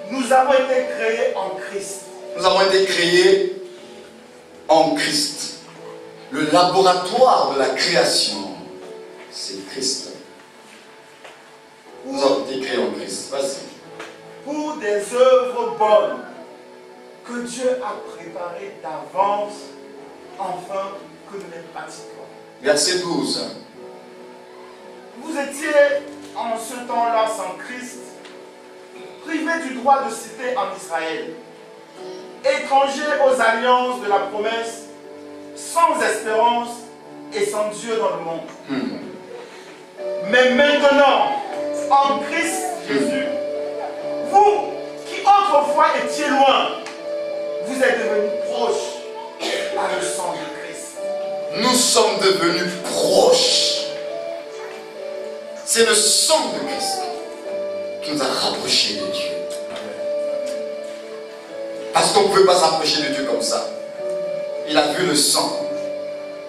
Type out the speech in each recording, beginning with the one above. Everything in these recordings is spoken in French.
Nous avons été créés en Christ. Nous avons été créés en Christ. Le laboratoire de la création, c'est Christ. Nous avons été créés en Christ. Vas-y. Pour des œuvres bonnes que Dieu a préparées d'avance, afin que nous les pratiquions. Verset 12. Vous étiez en ce temps-là sans Christ, privés du droit de cité en Israël, étrangers aux alliances de la promesse, sans espérance et sans Dieu dans le monde. Mais maintenant, en Christ Jésus, vous qui autrefois étiez loin, vous êtes devenus proches par le sang de Christ. Nous sommes devenus proches. C'est le sang de Christ qui nous a rapprochés de Dieu. Parce qu'on ne pouvait pas s'approcher de Dieu comme ça. Il a vu le sang,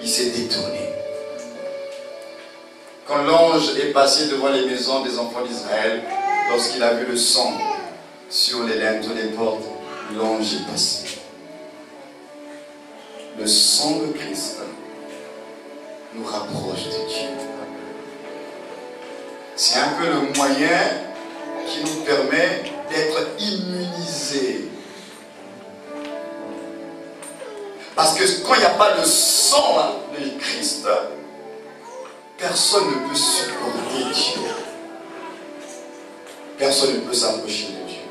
il s'est détourné. Quand l'ange est passé devant les maisons des enfants d'Israël, lorsqu'il a vu le sang sur les linteaux des portes, l'ange est passé. Le sang de Christ nous rapproche de Dieu. C'est un peu le moyen qui nous permet d'être immunisés. Parce que quand il n'y a pas le sang de Christ, personne ne peut supporter Dieu. Personne ne peut s'approcher de Dieu.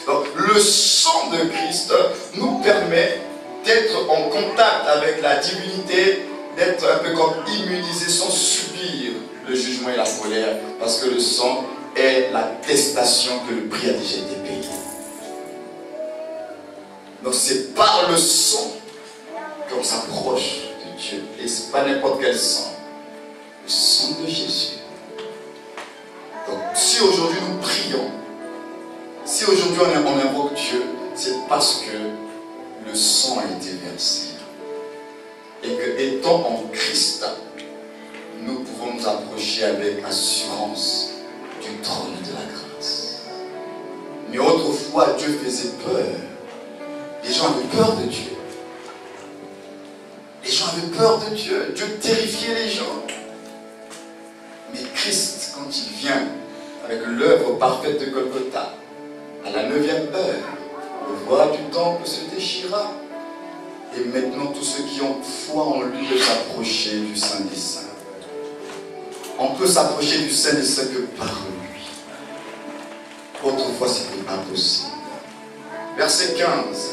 Donc le sang de Christ nous permet d'être en contact avec la divinité, d'être un peu comme immunisés sans subir le jugement et la colère, parce que le sang est l'attestation que le prix a déjà été payé. Donc c'est par le sang qu'on s'approche de Dieu. Et ce n'est pas n'importe quel sang. Le sang de Jésus. Donc si aujourd'hui nous prions, si aujourd'hui on invoque Dieu, c'est parce que le sang a été versé. Et que étant en Christ, nous pouvons nous approcher avec assurance du trône de la grâce. Mais autrefois, Dieu faisait peur. Les gens avaient peur de Dieu. Les gens avaient peur de Dieu. Dieu terrifiait les gens. Mais Christ, quand il vient avec l'œuvre parfaite de Golgotha, à la 9e heure, le voile du temple se déchira. Et maintenant, tous ceux qui ont foi en lui peuvent s'approcher du Saint des Saints. On peut s'approcher du Saint des Saints que par lui. Autrefois, ce n'était pas possible. Verset 15.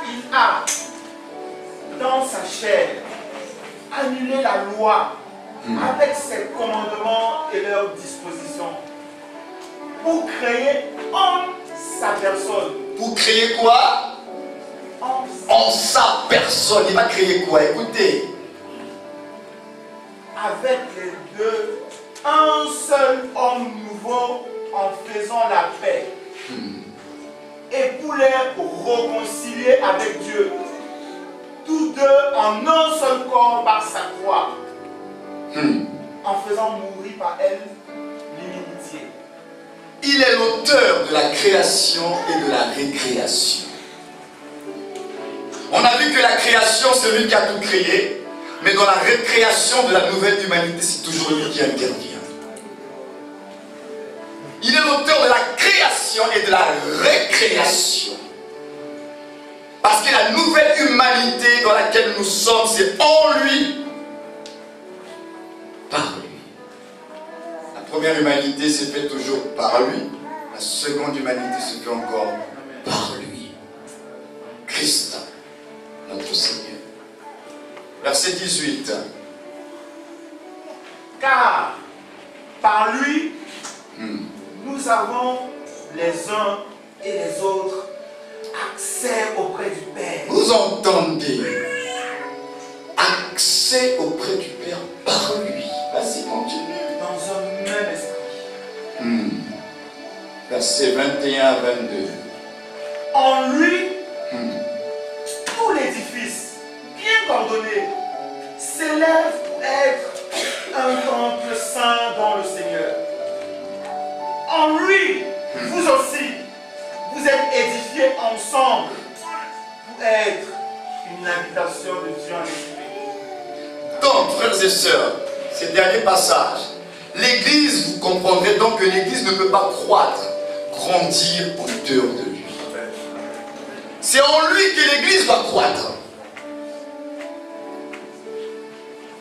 Il a, dans sa chair, annulé la loi avec ses commandements et leurs dispositions pour créer en sa personne. Pour créer quoi? En sa personne. Il va créer quoi? Écoutez. Avec les deux, un seul homme nouveau en faisant la paix. Et pour les réconcilier avec Dieu. Tous deux en un seul corps par sa croix. En faisant mourir par elle l'inimitié. Il est l'auteur de la création et de la récréation. On a vu que la création, c'est lui qui a tout créé. Mais dans la récréation de la nouvelle humanité, c'est toujours lui qui intervient. Il est l'auteur de la création et de la récréation. Parce que la nouvelle humanité dans laquelle nous sommes, c'est en lui. Par lui. La première humanité s'est faite toujours par lui. La seconde humanité se fait encore par lui. Christ, notre Seigneur. Verset 18. Car par lui, nous avons les uns et les autres accès auprès du Père. Vous entendez? Accès auprès du Père par lui. Vas-y, continue. Dans un même esprit. Verset 21 à 22. En lui, tout l'édifice, bien coordonné, s'élève pour être un temple saint dans le Seigneur. en lui, vous aussi, vous êtes édifiés ensemble pour être une habitation de Dieu en esprit. Donc, frères et sœurs, ces derniers passages, l'Église, vous comprendrez donc que l'Église ne peut pas croître, grandir en dehors de lui. C'est en lui que l'Église va croître.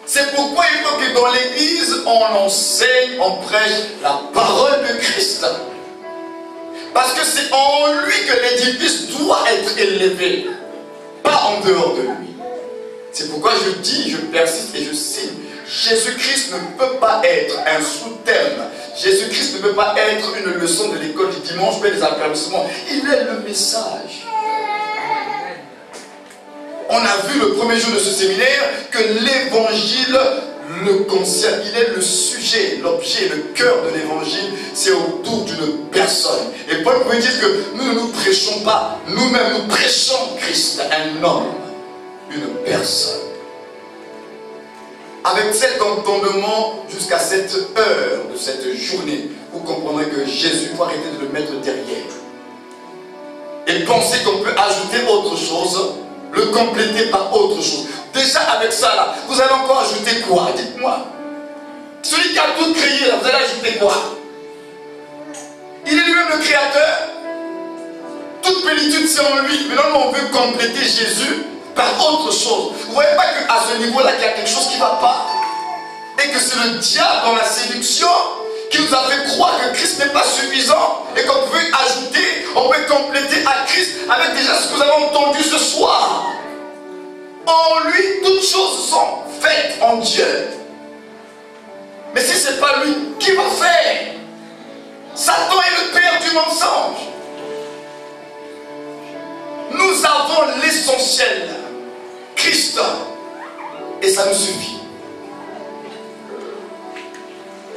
C'est pourquoi il faut que dans l'Église, on enseigne, on prêche la parole de Christ. Parce que c'est en lui que l'édifice doit être élevé, pas en dehors de lui. C'est pourquoi je dis, je persiste et je signe, Jésus-Christ ne peut pas être un sous-thème. Jésus-Christ ne peut pas être une leçon de l'école du dimanche, mais des applaudissements. Il est le message. On a vu le premier jour de ce séminaire que l'évangile le concerne. Il est le sujet, l'objet, le cœur de l'évangile. C'est autour d'une personne. Et Paul pouvait dire que nous ne nous prêchons pas nous-mêmes, nous prêchons Christ, un homme, une personne. Avec cet entendement jusqu'à cette heure de cette journée, vous comprendrez que Jésus faut arrêter de le mettre derrière. Et penser qu'on peut ajouter autre chose, le compléter par autre chose. Déjà avec ça là, vous allez encore ajouter quoi? Dites-moi. Celui qui a tout créé là, vous allez ajouter quoi? Il est lui-même le créateur. Toute plénitude c'est en lui. Maintenant on veut compléter Jésus par autre chose. Vous ne voyez pas qu'à ce niveau-là qu'il y a quelque chose qui ne va pas? Et que c'est le diable dans la séduction qui nous a fait croire que Christ n'est pas suffisant et qu'on peut ajouter, on peut compléter à Christ avec déjà ce que nous avons entendu ce soir. En lui, toutes choses sont faites en Dieu. Mais si ce n'est pas lui, qui va faire? Satan est le père du mensonge. Nous avons l'essentiel, Christ, et ça nous suffit.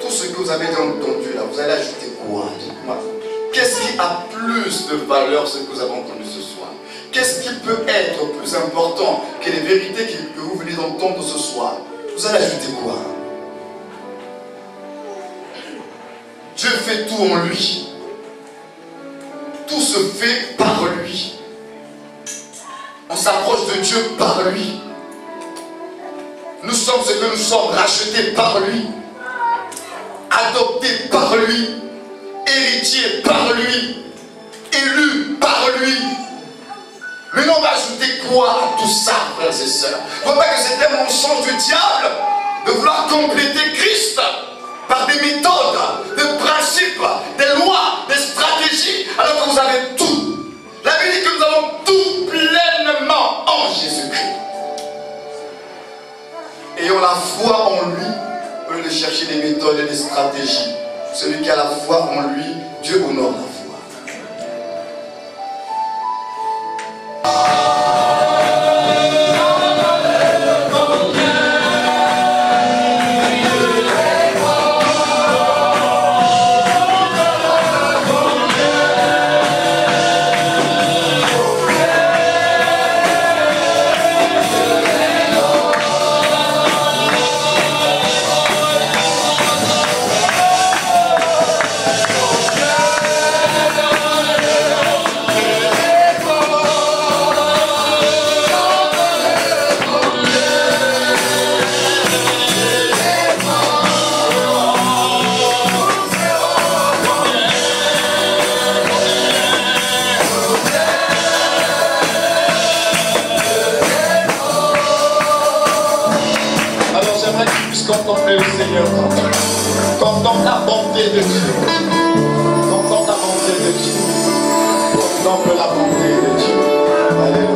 Tout ce que vous avez entendu là, vous allez ajouter quoi? Dites-moi. Qu'est-ce qui a plus de valeur, ce que vous avez entendu ce soir? Qu'est-ce qui peut être plus important que les vérités que vous venez d'entendre ce soir? Vous allez ajouter quoi? Dieu fait tout en lui. Tout se fait par lui. On s'approche de Dieu par lui. Nous sommes ce que nous sommes, rachetés par lui, adoptés par lui, héritiers par lui, élus par lui. Maintenant on va ajouter quoi à tout ça, frères et sœurs? Il ne faut pas que c'était un mensonge du diable de vouloir compléter Christ par des méthodes, des principes, des lois, des stratégies, alors que vous avez tout. La Bible dit que nous avons tout pleinement en Jésus-Christ. Ayons la foi en lui, au lieu de chercher des méthodes et des stratégies. Celui qui a la foi en lui, Dieu honore la foi. Contempler le Seigneur, contemple la bonté de Dieu, contemple la bonté de Dieu, contemple la bonté de Dieu. Alléluia.